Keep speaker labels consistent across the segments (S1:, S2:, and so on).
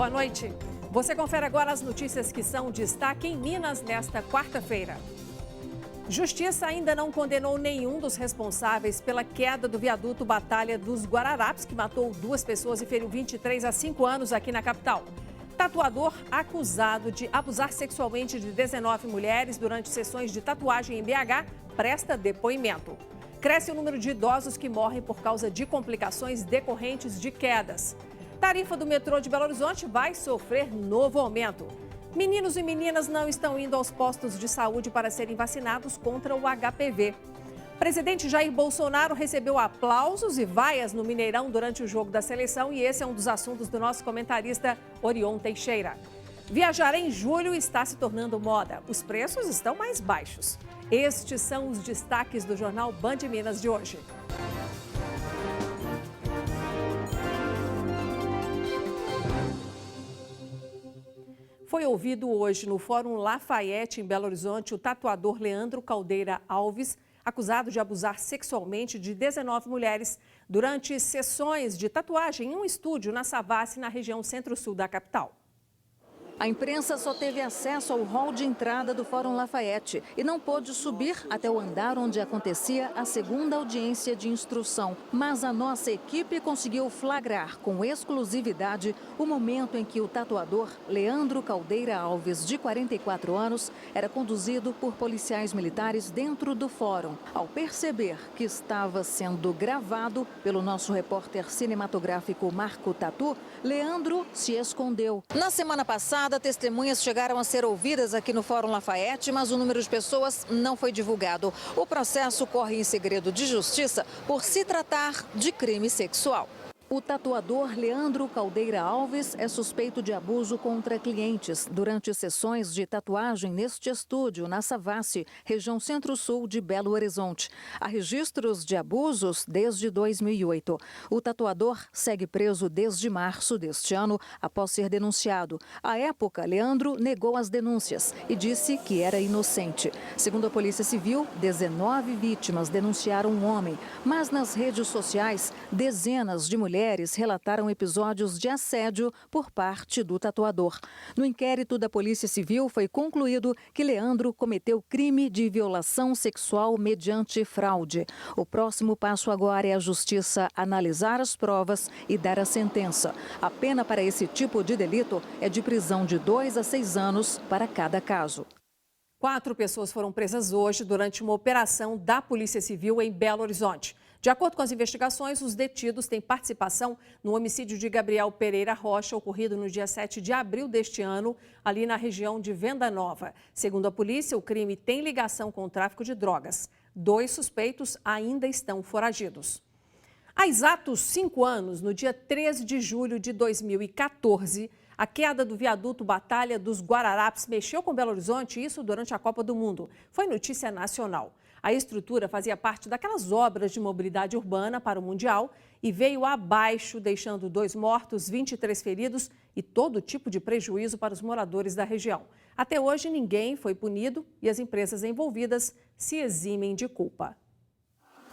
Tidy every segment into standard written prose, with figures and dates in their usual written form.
S1: Boa noite. Você confere agora as notícias que são destaque em Minas nesta quarta-feira. Justiça ainda não condenou nenhum dos responsáveis pela queda do viaduto Batalha dos Guararapes, que matou 2 pessoas e feriu 23 a 5 anos aqui na capital. Tatuador acusado de abusar sexualmente de 19 mulheres durante sessões de tatuagem em BH presta depoimento. Cresce o número de idosos que morrem por causa de complicações decorrentes de quedas. Tarifa do metrô de Belo Horizonte vai sofrer novo aumento. Meninos e meninas não estão indo aos postos de saúde para serem vacinados contra o HPV. Presidente Jair Bolsonaro recebeu aplausos e vaias no Mineirão durante o jogo da seleção e esse é um dos assuntos do nosso comentarista Orion Teixeira. Viajar em julho está se tornando moda. Os preços estão mais baixos. Estes são os destaques do jornal Band Minas de hoje. Foi ouvido hoje no Fórum Lafayette, em Belo Horizonte, o tatuador Leandro Caldeira Alves, acusado de abusar sexualmente de 19 mulheres durante sessões de tatuagem em um estúdio na Savassi, na região centro-sul da capital.
S2: A imprensa só teve acesso ao hall de entrada do Fórum Lafayette e não pôde subir até o andar onde acontecia a segunda audiência de instrução. Mas a nossa equipe conseguiu flagrar com exclusividade o momento em que o tatuador Leandro Caldeira Alves, de 44 anos, era conduzido por policiais militares dentro do fórum. Ao perceber que estava sendo gravado pelo nosso repórter cinematográfico Marco Tatu, Leandro se escondeu. Na semana passada, testemunhas chegaram a ser ouvidas aqui no Fórum Lafayette, mas o número de pessoas não foi divulgado. O processo corre em segredo de justiça por se tratar de crime sexual. O tatuador Leandro Caldeira Alves é suspeito de abuso contra clientes durante sessões de tatuagem neste estúdio, na Savassi, região centro-sul de Belo Horizonte. Há registros de abusos desde 2008. O tatuador segue preso desde março deste ano, após ser denunciado. À época, Leandro negou as denúncias e disse que era inocente. Segundo a Polícia Civil, 19 vítimas denunciaram um homem, mas nas redes sociais, dezenas de mulheres relataram episódios de assédio por parte do tatuador. No inquérito da Polícia Civil, foi concluído que Leandro cometeu crime de violação sexual mediante fraude. O próximo passo agora é a Justiça analisar as provas e dar a sentença. A pena para esse tipo de delito é de prisão de 2 a 6 anos para cada caso.
S1: 4 pessoas foram presas hoje durante uma operação da Polícia Civil em Belo Horizonte. De acordo com as investigações, os detidos têm participação no homicídio de Gabriel Pereira Rocha, ocorrido no dia 7 de abril deste ano, ali na região de Venda Nova. Segundo a polícia, o crime tem ligação com o tráfico de drogas. 2 suspeitos ainda estão foragidos. Há exatos 5 anos, no dia 13 de julho de 2014, a queda do viaduto Batalha dos Guararapes mexeu com Belo Horizonte, isso durante a Copa do Mundo. Foi notícia nacional. A estrutura fazia parte daquelas obras de mobilidade urbana para o Mundial e veio abaixo, deixando 2 mortos, 23 feridos e todo tipo de prejuízo para os moradores da região. Até hoje, ninguém foi punido e as empresas envolvidas se eximem de culpa.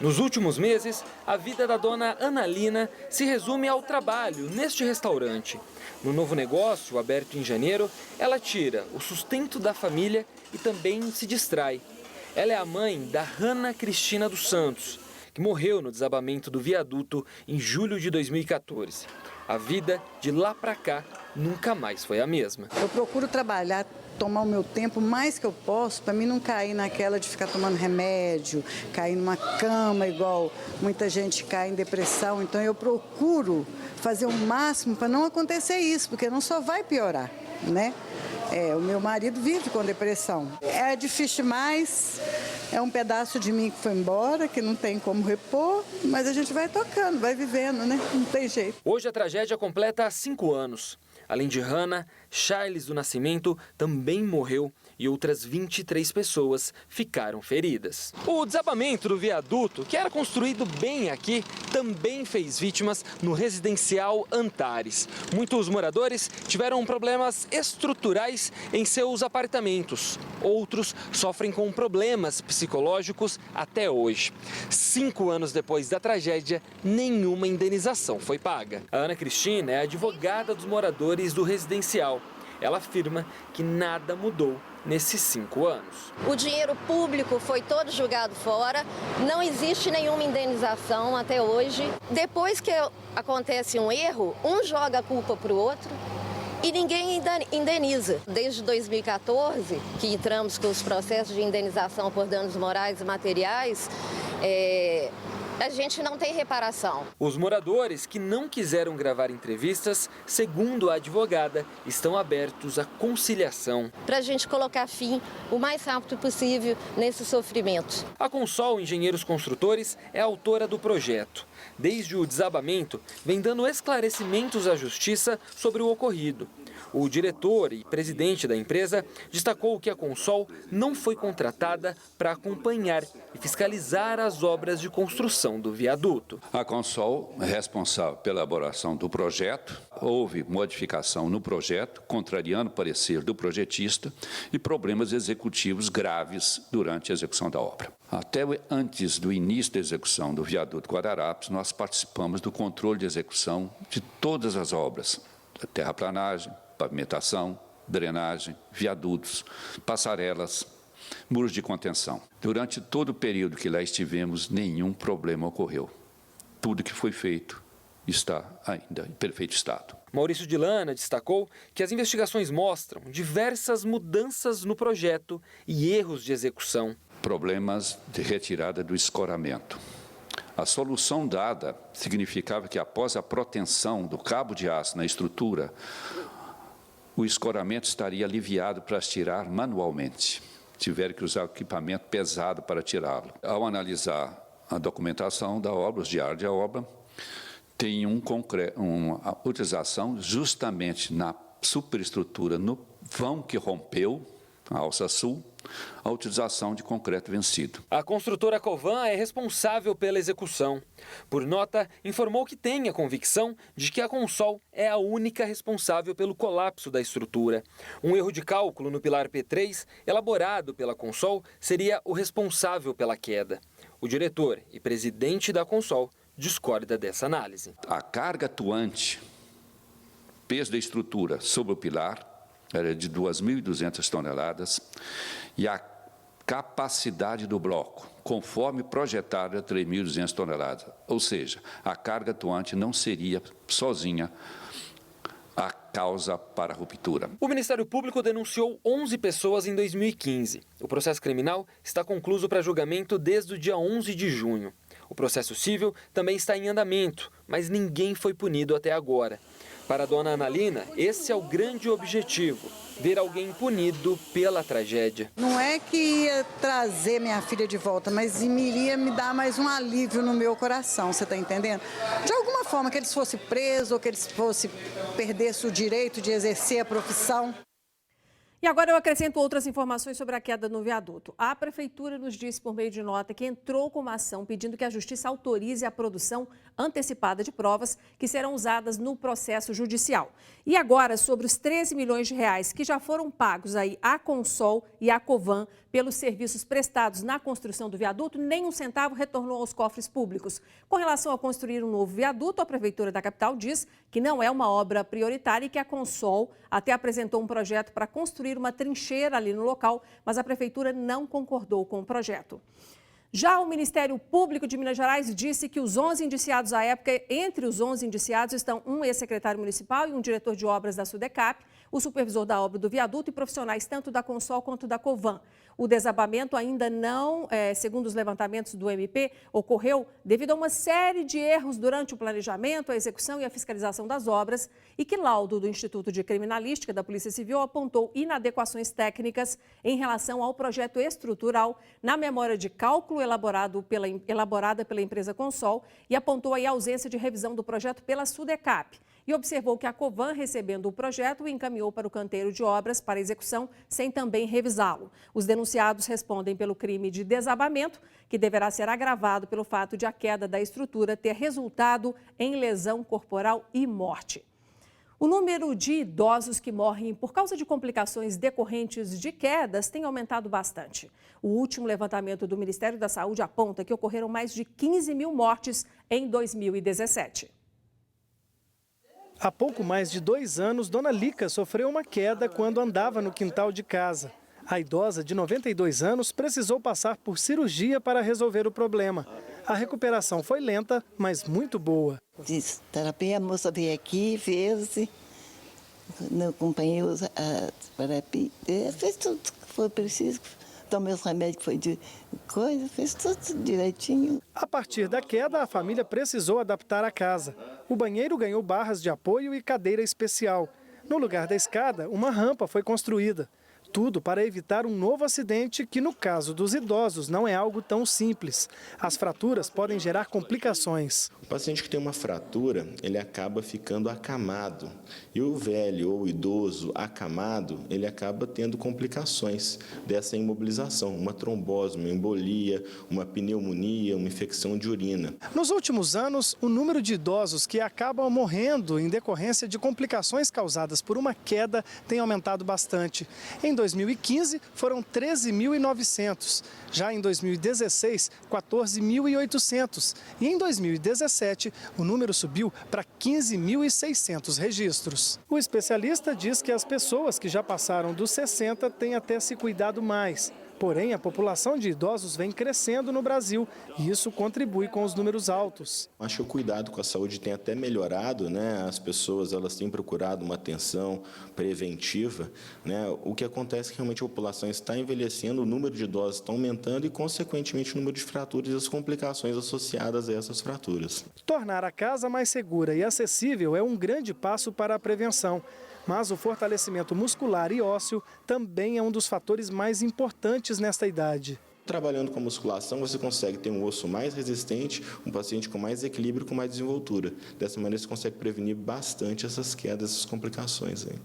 S3: Nos últimos meses, a vida da dona Analina se resume ao trabalho neste restaurante. No novo negócio, aberto em janeiro, ela tira o sustento da família e também se distrai. Ela é a mãe da Hanna Cristina dos Santos, que morreu no desabamento do viaduto em julho de 2014. A vida de lá para cá nunca mais foi a mesma.
S4: Eu procuro trabalhar, tomar o meu tempo mais que eu posso, para mim não cair naquela de ficar tomando remédio, cair numa cama igual muita gente cai em depressão. Então eu procuro fazer o máximo para não acontecer isso, porque não só vai piorar, né? O meu marido vive com depressão. É difícil demais, é um pedaço de mim que foi embora, que não tem como repor, mas a gente vai tocando, vai vivendo, né? Não tem jeito.
S3: Hoje a tragédia completa 5 anos. Além de Hanna, Charles do Nascimento também morreu e outras 23 pessoas ficaram feridas. O desabamento do viaduto, que era construído bem aqui, também fez vítimas no residencial Antares. Muitos moradores tiveram problemas estruturais em seus apartamentos. Outros sofrem com problemas psicológicos até hoje. 5 anos depois da tragédia, nenhuma indenização foi paga. A Ana Cristina é advogada dos moradores do residencial. Ela afirma que nada mudou nesses 5 anos.
S5: O dinheiro público foi todo jogado fora, não existe nenhuma indenização até hoje. Depois que acontece um erro, um joga a culpa para o outro e ninguém indeniza. Desde 2014, que entramos com os processos de indenização por danos morais e materiais, a gente não tem reparação.
S3: Os moradores que não quiseram gravar entrevistas, segundo a advogada, estão abertos à conciliação.
S5: Para a gente colocar fim o mais rápido possível nesse sofrimento.
S3: A Consol Engenheiros Construtores é a autora do projeto. Desde o desabamento, vem dando esclarecimentos à Justiça sobre o ocorrido. O diretor e presidente da empresa destacou que a Consol não foi contratada para acompanhar e fiscalizar as obras de construção do viaduto.
S6: A Consol é responsável pela elaboração do projeto. Houve modificação no projeto, contrariando o parecer do projetista e problemas executivos graves durante a execução da obra. Até antes do início da execução do viaduto Guararapes, nós participamos do controle de execução de todas as obras, terraplanagem, pavimentação, drenagem, viadutos, passarelas, muros de contenção. Durante todo o período que lá estivemos, nenhum problema ocorreu. Tudo que foi feito está ainda em perfeito estado.
S3: Maurício de Lana destacou que as investigações mostram diversas mudanças no projeto e erros de execução.
S6: Problemas de retirada do escoramento. A solução dada significava que, após a proteção do cabo de aço na estrutura, o escoramento estaria aliviado para tirar manualmente. Tiveram que usar equipamento pesado para tirá-lo. Ao analisar a documentação da obra, os diários da obra, tem uma utilização justamente na superestrutura, no vão que rompeu, a alça sul, a utilização de concreto vencido.
S3: A construtora Covan é responsável pela execução. Por nota, informou que tem a convicção de que a Consol é a única responsável pelo colapso da estrutura. Um erro de cálculo no pilar P3, elaborado pela Consol, seria o responsável pela queda. O diretor e presidente da Consol discorda dessa análise.
S6: A carga atuante, peso da estrutura sobre o pilar, era de 2.200 toneladas e a capacidade do bloco, conforme projetado, é 3.200 toneladas. Ou seja, a carga atuante não seria sozinha a causa para a ruptura.
S3: O Ministério Público denunciou 11 pessoas em 2015. O processo criminal está concluído para julgamento desde o dia 11 de junho. O processo civil também está em andamento, mas ninguém foi punido até agora. Para a dona Analina, esse é o grande objetivo, ver alguém punido pela tragédia.
S4: Não é que ia trazer minha filha de volta, mas iria me dar mais um alívio no meu coração, você está entendendo? De alguma forma, que eles fossem presos ou que eles perdessem o direito de exercer a profissão.
S1: E agora eu acrescento outras informações sobre a queda no viaduto. A Prefeitura nos disse por meio de nota que entrou com uma ação pedindo que a Justiça autorize a produção antecipada de provas que serão usadas no processo judicial. E agora, sobre os 13 milhões de reais que já foram pagos aí à Consol e à Covan pelos serviços prestados na construção do viaduto, nem um centavo retornou aos cofres públicos. Com relação a construir um novo viaduto, a Prefeitura da capital diz que não é uma obra prioritária e que a Consol até apresentou um projeto para construir uma trincheira ali no local, mas a Prefeitura não concordou com o projeto. Já o Ministério Público de Minas Gerais disse que os 11 indiciados à época, entre os 11 indiciados estão um ex-secretário municipal e um diretor de obras da Sudecap, o supervisor da obra do viaduto e profissionais tanto da Consol quanto da Covan. O desabamento ainda não, segundo os levantamentos do MP, ocorreu devido a uma série de erros durante o planejamento, a execução e a fiscalização das obras e que laudo do Instituto de Criminalística da Polícia Civil apontou inadequações técnicas em relação ao projeto estrutural na memória de cálculo elaborada pela empresa Consol e apontou aí a ausência de revisão do projeto pela Sudecap. e observou que a Covan, recebendo o projeto, o encaminhou para o canteiro de obras para execução, sem também revisá-lo. Os denunciados respondem pelo crime de desabamento, que deverá ser agravado pelo fato de a queda da estrutura ter resultado em lesão corporal e morte. O número de idosos que morrem por causa de complicações decorrentes de quedas tem aumentado bastante. O último levantamento do Ministério da Saúde aponta que ocorreram mais de 15 mil mortes em 2017.
S7: Há pouco mais de 2 anos, Dona Lica sofreu uma queda quando andava no quintal de casa. A idosa, de 92 anos, precisou passar por cirurgia para resolver o problema. A recuperação foi lenta, mas muito boa.
S8: Fiz terapia, a moça veio aqui, fez, acompanhei a terapia, fez tudo que foi preciso, tomei os remédios que foi de coisa, fez tudo direitinho.
S7: A partir da queda, a família precisou adaptar a casa. O banheiro ganhou barras de apoio e cadeira especial. No lugar da escada, uma rampa foi construída. Tudo para evitar um novo acidente que, no caso dos idosos, não é algo tão simples. As fraturas podem gerar complicações.
S9: O paciente que tem uma fratura, ele acaba ficando acamado. E o velho ou o idoso acamado, ele acaba tendo complicações dessa imobilização. Uma trombose, uma embolia, uma pneumonia, uma infecção de urina.
S7: Nos últimos anos, o número de idosos que acabam morrendo em decorrência de complicações causadas por uma queda tem aumentado bastante. Em 2015, foram 13.900. Já em 2016, 14.800. E em 2017, o número subiu para 15.600 registros. O especialista diz que as pessoas que já passaram dos 60 têm até se cuidado mais. Porém, a população de idosos vem crescendo no Brasil e isso contribui com os números altos.
S9: Acho que o cuidado com a saúde tem até melhorado, né? As pessoas elas têm procurado uma atenção preventiva, né? O que acontece é que realmente a população está envelhecendo, o número de idosos está aumentando e, consequentemente, o número de fraturas e as complicações associadas a essas fraturas.
S7: Tornar a casa mais segura e acessível é um grande passo para a prevenção. Mas o fortalecimento muscular e ósseo também é um dos fatores mais importantes nesta idade.
S9: Trabalhando com a musculação, você consegue ter um osso mais resistente, um paciente com mais equilíbrio, com mais desenvoltura. Dessa maneira, você consegue prevenir bastante essas quedas, essas complicações aí.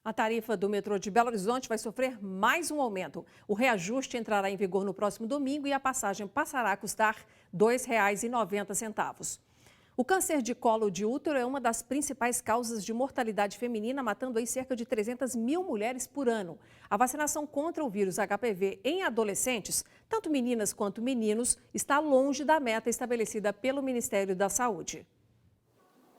S1: A tarifa do metrô de Belo Horizonte vai sofrer mais um aumento. O reajuste entrará em vigor no próximo domingo e a passagem passará a custar R$ 2,90. O câncer de colo de útero é uma das principais causas de mortalidade feminina, matando aí cerca de 300 mil mulheres por ano. A vacinação contra o vírus HPV em adolescentes, tanto meninas quanto meninos, está longe da meta estabelecida pelo Ministério da Saúde.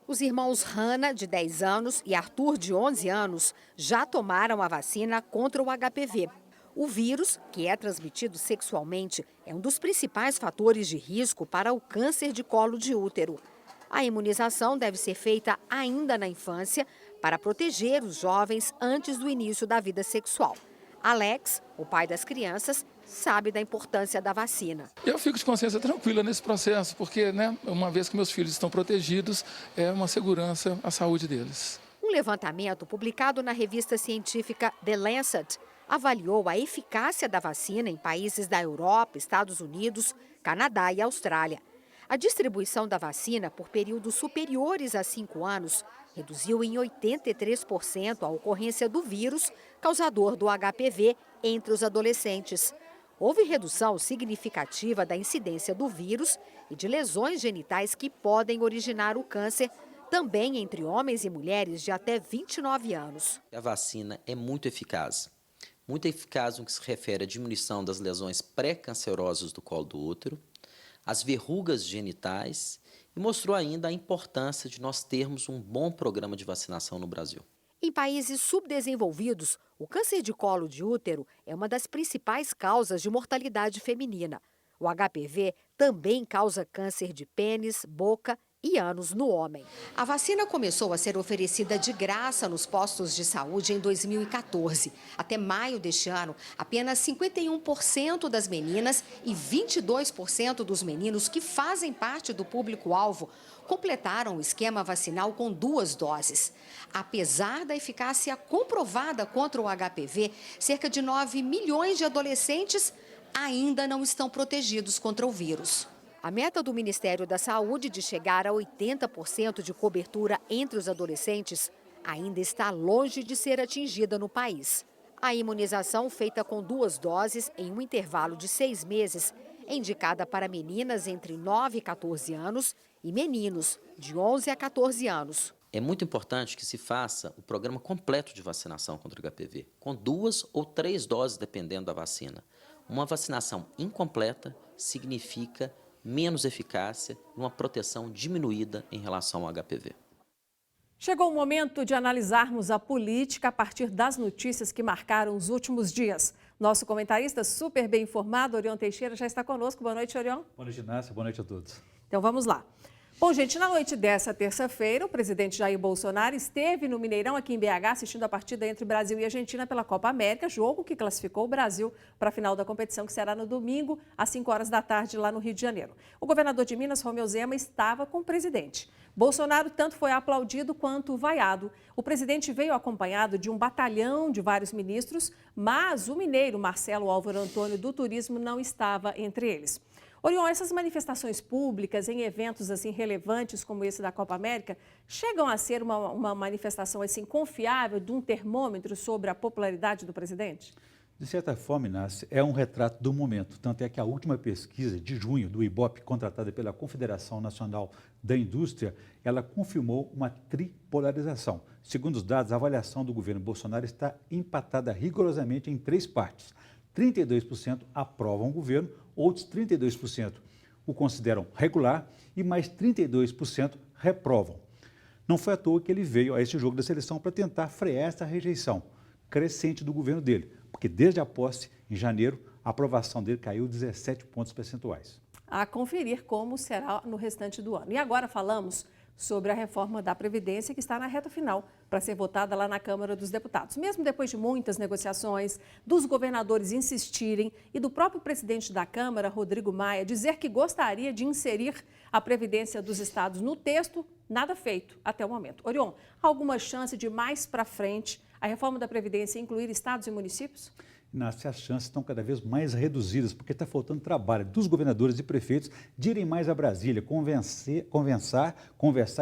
S10: Os irmãos Hannah, de 10 anos, e Arthur, de 11 anos, já tomaram a vacina contra o HPV. O vírus, que é transmitido sexualmente, é um dos principais fatores de risco para o câncer de colo de útero. A imunização deve ser feita ainda na infância para proteger os jovens antes do início da vida sexual. Alex, o pai das crianças, sabe da importância da vacina.
S11: Eu fico de consciência tranquila nesse processo, porque, uma vez que meus filhos estão protegidos, é uma segurança à saúde deles.
S10: Um levantamento publicado na revista científica The Lancet avaliou a eficácia da vacina em países da Europa, Estados Unidos, Canadá e Austrália. A distribuição da vacina por períodos superiores a 5 anos reduziu em 83% a ocorrência do vírus causador do HPV entre os adolescentes. Houve redução significativa da incidência do vírus e de lesões genitais que podem originar o câncer, também entre homens e mulheres de até 29 anos.
S12: A vacina é muito eficaz no que se refere à diminuição das lesões pré-cancerosas do colo do útero, as verrugas genitais e mostrou ainda a importância de nós termos um bom programa de vacinação no Brasil.
S10: Em países subdesenvolvidos, o câncer de colo de útero é uma das principais causas de mortalidade feminina. O HPV também causa câncer de pênis, boca e ânus no homem. A vacina começou a ser oferecida de graça nos postos de saúde em 2014. Até maio deste ano, apenas 51% das meninas e 22% dos meninos que fazem parte do público-alvo completaram o esquema vacinal com 2 doses. Apesar da eficácia comprovada contra o HPV, cerca de 9 milhões de adolescentes ainda não estão protegidos contra o vírus. A meta do Ministério da Saúde de chegar a 80% de cobertura entre os adolescentes ainda está longe de ser atingida no país. A imunização feita com 2 doses em um intervalo de 6 meses é indicada para meninas entre 9 e 14 anos e meninos de 11 a 14 anos.
S12: É muito importante que se faça o programa completo de vacinação contra o HPV, com 2 ou 3 doses, dependendo da vacina. Uma vacinação incompleta significa menos eficácia e uma proteção diminuída em relação ao HPV.
S1: Chegou o momento de analisarmos a política a partir das notícias que marcaram os últimos dias. Nosso comentarista super bem informado, Orion Teixeira, já está conosco. Boa noite, Orion.
S13: Boa noite, Inácia. Boa noite a todos.
S1: Então vamos lá. Bom, gente, na noite dessa terça-feira, o presidente Jair Bolsonaro esteve no Mineirão, aqui em BH, assistindo a partida entre Brasil e Argentina pela Copa América, jogo que classificou o Brasil para a final da competição, que será no domingo, às 5 horas da tarde, lá no Rio de Janeiro. O governador de Minas, Romeu Zema, estava com o presidente. Bolsonaro tanto foi aplaudido quanto vaiado. O presidente veio acompanhado de um batalhão de vários ministros, mas o mineiro Marcelo Álvaro Antônio do Turismo não estava entre eles. Orion, essas manifestações públicas em eventos assim relevantes como esse da Copa América chegam a ser uma manifestação assim confiável de um termômetro sobre a popularidade do presidente?
S13: De certa forma, Inácia, é um retrato do momento. Tanto é que a última pesquisa de junho do IBOP, contratada pela Confederação Nacional da Indústria, ela confirmou uma tripolarização. Segundo os dados, a avaliação do governo Bolsonaro está empatada rigorosamente em 3 partes. 32% aprovam o governo, outros 32% o consideram regular e mais 32% reprovam. Não foi à toa que ele veio a esse jogo da seleção para tentar frear essa rejeição crescente do governo dele, porque desde a posse, em janeiro, a aprovação dele caiu 17 pontos percentuais.
S1: A conferir como será no restante do ano. E agora falamos sobre a reforma da Previdência, que está na reta final para ser votada lá na Câmara dos Deputados. Mesmo depois de muitas negociações, dos governadores insistirem e do próprio presidente da Câmara, Rodrigo Maia, dizer que gostaria de inserir a Previdência dos estados no texto, nada feito até o momento. Orion, há alguma chance de mais para frente a reforma da Previdência incluir estados e municípios?
S13: Inácia, as chances estão cada vez mais reduzidas, porque está faltando trabalho dos governadores e prefeitos de irem mais a Brasília, conversar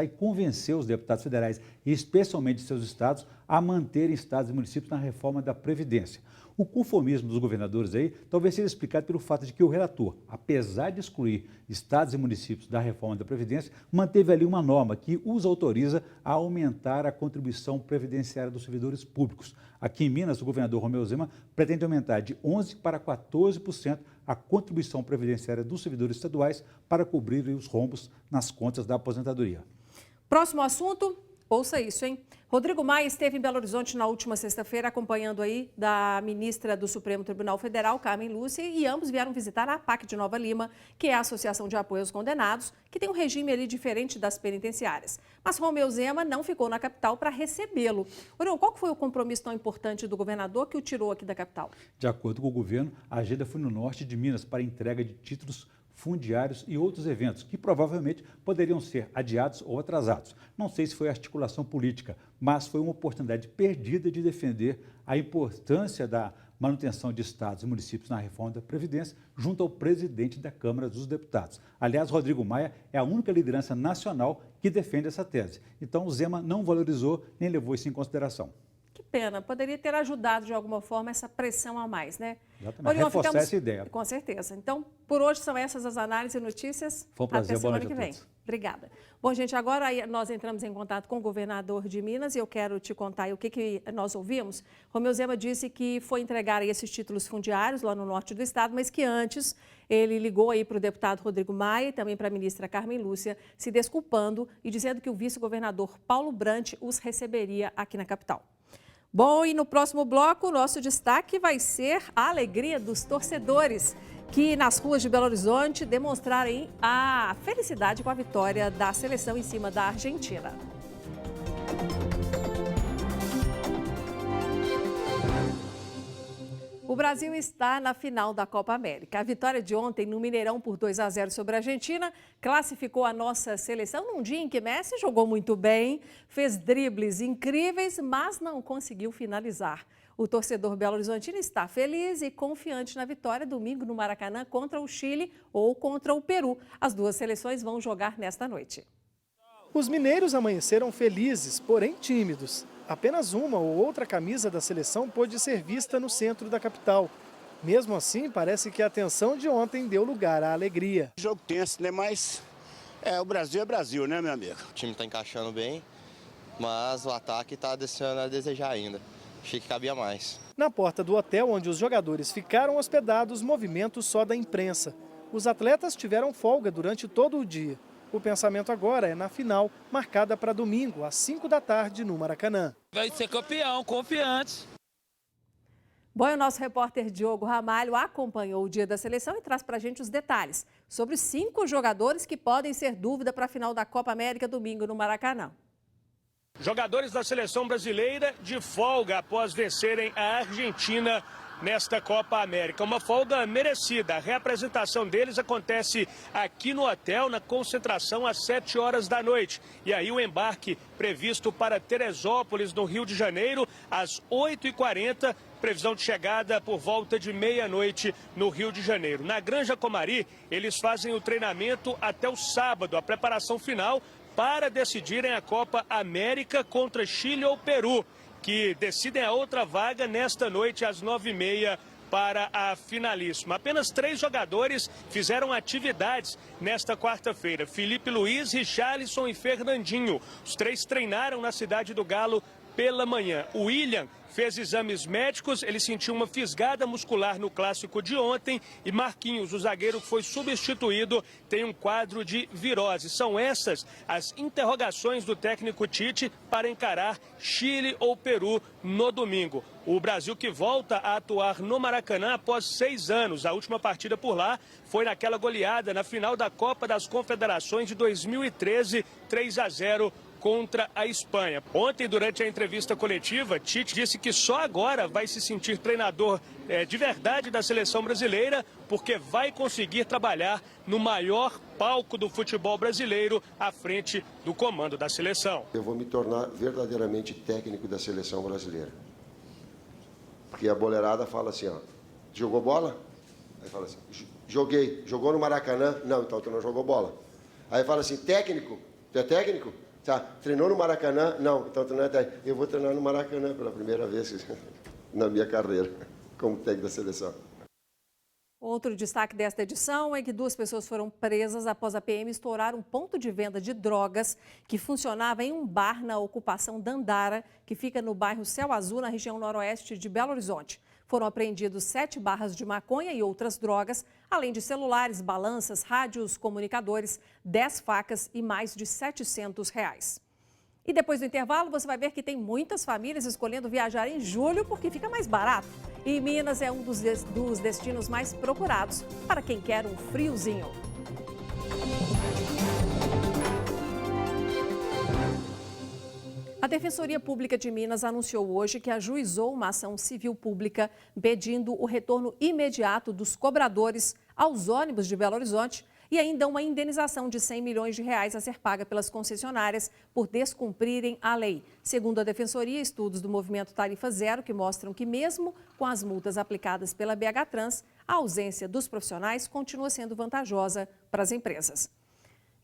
S13: e convencer os deputados federais, e especialmente seus estados, a manterem estados e municípios na reforma da Previdência. O conformismo dos governadores aí talvez seja explicado pelo fato de que o relator, apesar de excluir estados e municípios da reforma da Previdência, manteve ali uma norma que os autoriza a aumentar a contribuição previdenciária dos servidores públicos. Aqui em Minas, o governador Romeu Zema pretende aumentar de 11% para 14% a contribuição previdenciária dos servidores estaduais para cobrir os rombos nas contas da aposentadoria.
S1: Próximo assunto, ouça isso, hein? Rodrigo Maia esteve em Belo Horizonte na última sexta-feira, acompanhando aí da ministra do Supremo Tribunal Federal, Carmen Lúcia, e ambos vieram visitar a APAC de Nova Lima, que é a Associação de Apoio aos Condenados, que tem um regime ali diferente das penitenciárias. Mas Romeu Zema não ficou na capital para recebê-lo. Orion, qual foi o compromisso tão importante do governador que o tirou aqui da capital?
S13: De acordo com o governo, a agenda foi no norte de Minas para entrega de títulos fundiários e outros eventos que provavelmente poderiam ser adiados ou atrasados. Não sei se foi articulação política, mas foi uma oportunidade perdida de defender a importância da manutenção de estados e municípios na reforma da Previdência junto ao presidente da Câmara dos Deputados. Aliás, Rodrigo Maia é a única liderança nacional que defende essa tese. Então, o Zema não valorizou nem levou isso em consideração.
S1: Que pena, poderia ter ajudado de alguma forma essa pressão a mais, né?
S13: Exatamente, reforçar essa ideia.
S1: Com certeza. Então, por hoje são essas as análises e notícias.
S13: Foi um prazer,
S1: até semana que vem. Obrigada. Bom, gente, agora nós entramos em contato com o governador de Minas e eu quero te contar aí o que nós ouvimos. Romeu Zema disse que foi entregar aí esses títulos fundiários lá no norte do estado, mas que antes ele ligou aí para o deputado Rodrigo Maia e também para a ministra Carmen Lúcia, se desculpando e dizendo que o vice-governador Paulo Brant os receberia aqui na capital. Bom, e no próximo bloco, o nosso destaque vai ser a alegria dos torcedores, que nas ruas de Belo Horizonte demonstrarem a felicidade com a vitória da seleção em cima da Argentina. O Brasil está na final da Copa América. A vitória de ontem no Mineirão por 2-0 sobre a Argentina classificou a nossa seleção num dia em que Messi jogou muito bem, fez dribles incríveis, mas não conseguiu finalizar. O torcedor belo-horizontino está feliz e confiante na vitória domingo no Maracanã contra o Chile ou contra o Peru. As duas seleções vão jogar nesta noite.
S7: Os mineiros amanheceram felizes, porém tímidos. Apenas uma ou outra camisa da seleção pôde ser vista no centro da capital. Mesmo assim, parece que a tensão de ontem deu lugar à alegria.
S14: Jogo tenso, né? Mas o Brasil é Brasil, né, meu amigo?
S15: O time está encaixando bem, mas o ataque está deixando a desejar ainda. Achei que cabia mais.
S7: Na porta do hotel onde os jogadores ficaram hospedados, movimento só da imprensa. Os atletas tiveram folga durante todo o dia. O pensamento agora é na final, marcada para domingo, às 5 da tarde, no Maracanã.
S16: Vai ser campeão, confiante.
S1: Bom, o nosso repórter Diogo Ramalho acompanhou o dia da seleção e traz para a gente os detalhes sobre os 5 jogadores que podem ser dúvida para a final da Copa América domingo no Maracanã.
S17: Jogadores da seleção brasileira de folga após vencerem a Argentina nesta Copa América. Uma folga merecida. A reapresentação deles acontece aqui no hotel, na concentração, às 7 horas da noite. E aí o embarque previsto para Teresópolis, no Rio de Janeiro, às 8h40. Previsão de chegada por volta de meia-noite no Rio de Janeiro. Na Granja Comari, eles fazem o treinamento até o sábado, a preparação final para decidirem a Copa América contra Chile ou Peru, que decidem a outra vaga nesta noite às 9h30 para a finalíssima. Apenas 3 jogadores fizeram atividades nesta quarta-feira: Felipe Luiz, Richarlison e Fernandinho. Os 3 treinaram na Cidade do Galo pela manhã. O William fez exames médicos, ele sentiu uma fisgada muscular no clássico de ontem, e Marquinhos, o zagueiro que foi substituído, tem um quadro de virose. São essas as interrogações do técnico Tite para encarar Chile ou Peru no domingo. O Brasil que volta a atuar no Maracanã após 6 anos. A última partida por lá foi naquela goleada na final da Copa das Confederações de 2013, 3-0. Contra a Espanha. Ontem, durante a entrevista coletiva, Tite disse que só agora vai se sentir treinador de verdade da seleção brasileira, porque vai conseguir trabalhar no maior palco do futebol brasileiro à frente do comando da seleção.
S18: Eu vou me tornar verdadeiramente técnico da seleção brasileira. Porque a boleirada fala assim, ó, jogou bola? Aí fala assim, joguei. Jogou no Maracanã? Não, então tu não jogou bola. Aí fala assim, técnico? Tu é técnico? Tá, treinou no Maracanã? Não, então tu não é técnico. Eu vou treinar no Maracanã pela primeira vez na minha carreira como técnico da seleção.
S1: Outro destaque desta edição é que 2 pessoas foram presas após a PM estourar um ponto de venda de drogas que funcionava em um bar na ocupação Dandara, que fica no bairro Céu Azul, na região noroeste de Belo Horizonte. Foram apreendidos 7 barras de maconha e outras drogas, além de celulares, balanças, rádios, comunicadores, 10 facas e mais de R$700. E depois do intervalo, você vai ver que tem muitas famílias escolhendo viajar em julho porque fica mais barato. E Minas é um dos destinos mais procurados para quem quer um friozinho. A Defensoria Pública de Minas anunciou hoje que ajuizou uma ação civil pública pedindo o retorno imediato dos cobradores aos ônibus de Belo Horizonte e ainda uma indenização de R$100 milhões a ser paga pelas concessionárias por descumprirem a lei. Segundo a Defensoria, estudos do movimento Tarifa Zero que mostram que mesmo com as multas aplicadas pela BH Trans, a ausência dos profissionais continua sendo vantajosa para as empresas.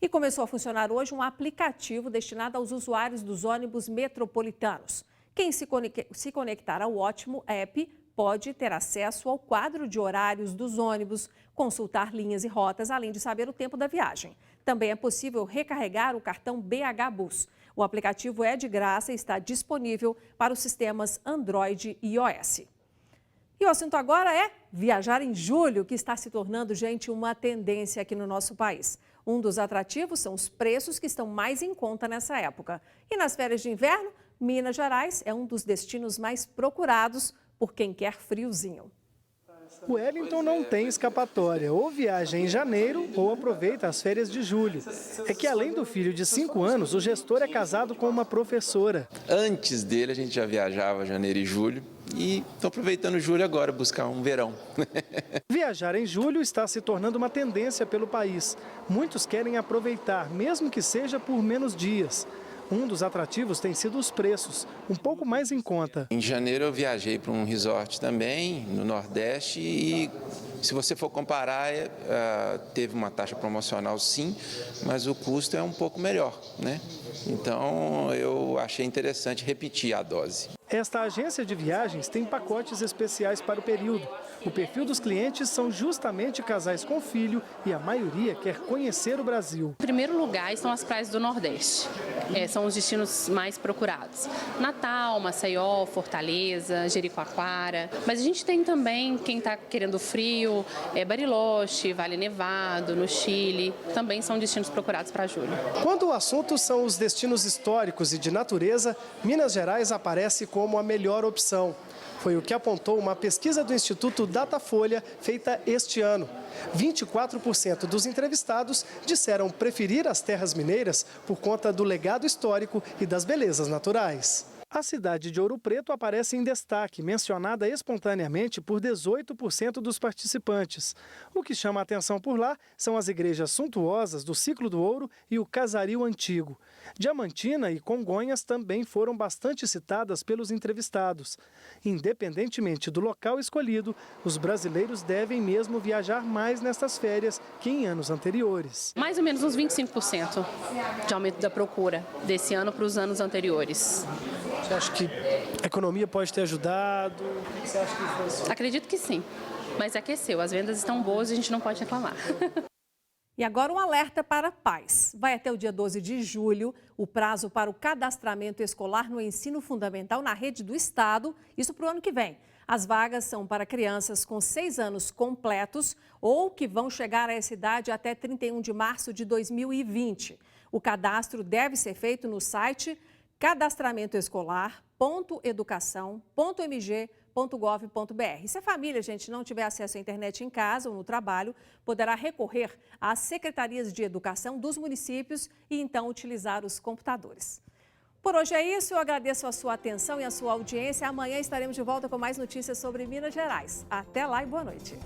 S1: E começou a funcionar hoje um aplicativo destinado aos usuários dos ônibus metropolitanos. Quem se conectar ao Ótimo App pode ter acesso ao quadro de horários dos ônibus, consultar linhas e rotas, além de saber o tempo da viagem. Também é possível recarregar o cartão BH Bus. O aplicativo é de graça e está disponível para os sistemas Android e iOS. E o assunto agora é viajar em julho, que está se tornando, gente, uma tendência aqui no nosso país. Um dos atrativos são os preços que estão mais em conta nessa época. E nas férias de inverno, Minas Gerais é um dos destinos mais procurados por quem quer friozinho.
S7: O Wellington não tem escapatória, ou viaja em janeiro ou aproveita as férias de julho. É que além do filho de 5 anos, o gestor é casado com uma professora.
S19: Antes dele a gente já viajava janeiro e julho e estou aproveitando julho agora, buscar um verão.
S7: Viajar em julho está se tornando uma tendência pelo país. Muitos querem aproveitar, mesmo que seja por menos dias. Um dos atrativos tem sido os preços, um pouco mais em conta.
S19: Em janeiro eu viajei para um resort também, no Nordeste, e se você for comparar, teve uma taxa promocional sim, mas o custo é um pouco melhor, né? Então eu achei interessante repetir a dose.
S7: Esta agência de viagens tem pacotes especiais para o período. O perfil dos clientes são justamente casais com filho e a maioria quer conhecer o Brasil.
S20: Em primeiro lugar estão as praias do Nordeste. São os destinos mais procurados. Natal, Maceió, Fortaleza, Jericoacoara. Mas a gente tem também quem está querendo frio, Bariloche, Vale Nevado, no Chile. Também são destinos procurados para julho.
S7: Quando o assunto são os destinos históricos e de natureza, Minas Gerais aparece como a melhor opção. Foi o que apontou uma pesquisa do Instituto Datafolha feita este ano. 24% dos entrevistados disseram preferir as terras mineiras por conta do legado histórico e das belezas naturais. A cidade de Ouro Preto aparece em destaque, mencionada espontaneamente por 18% dos participantes. O que chama a atenção por lá são as igrejas suntuosas do Ciclo do Ouro e o Casaril Antigo. Diamantina e Congonhas também foram bastante citadas pelos entrevistados. Independentemente do local escolhido, os brasileiros devem mesmo viajar mais nestas férias que em anos anteriores.
S20: Mais ou menos uns 25% de aumento da procura desse ano para os anos anteriores.
S7: Você acha que a economia pode ter ajudado? Você acha que foi isso?
S20: Acredito que sim, mas aqueceu. As vendas estão boas e a gente não pode reclamar.
S1: E agora um alerta para pais. Vai até o dia 12 de julho o prazo para o cadastramento escolar no ensino fundamental na rede do Estado, isso para o ano que vem. As vagas são para crianças com 6 anos completos ou que vão chegar a essa idade até 31 de março de 2020. O cadastro deve ser feito no site cadastramentoescolar.educação.mg.gov.br. Se a família, gente, não tiver acesso à internet em casa ou no trabalho, poderá recorrer às secretarias de educação dos municípios e então utilizar os computadores. Por hoje é isso, eu agradeço a sua atenção e a sua audiência. Amanhã estaremos de volta com mais notícias sobre Minas Gerais. Até lá e boa noite.